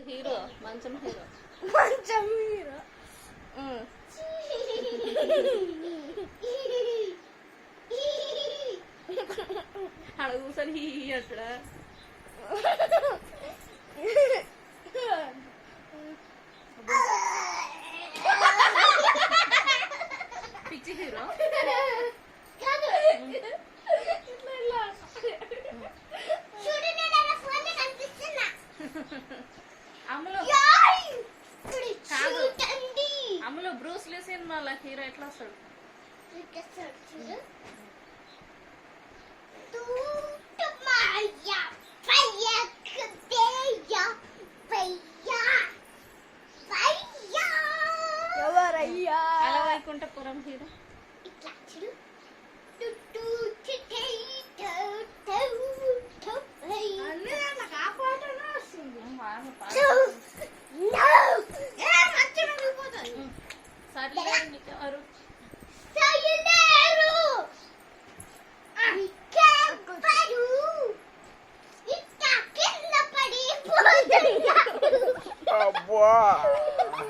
Hero మంచం hero ఆడ కూర్చొని హీ అంటాడా పిచ్చి హీరో అమ్మలో బ్రూస్ లీ సినిమాలో హీరో ఎట్లా వస్తాడు అలా వైకుంఠపురం హీరో Wow.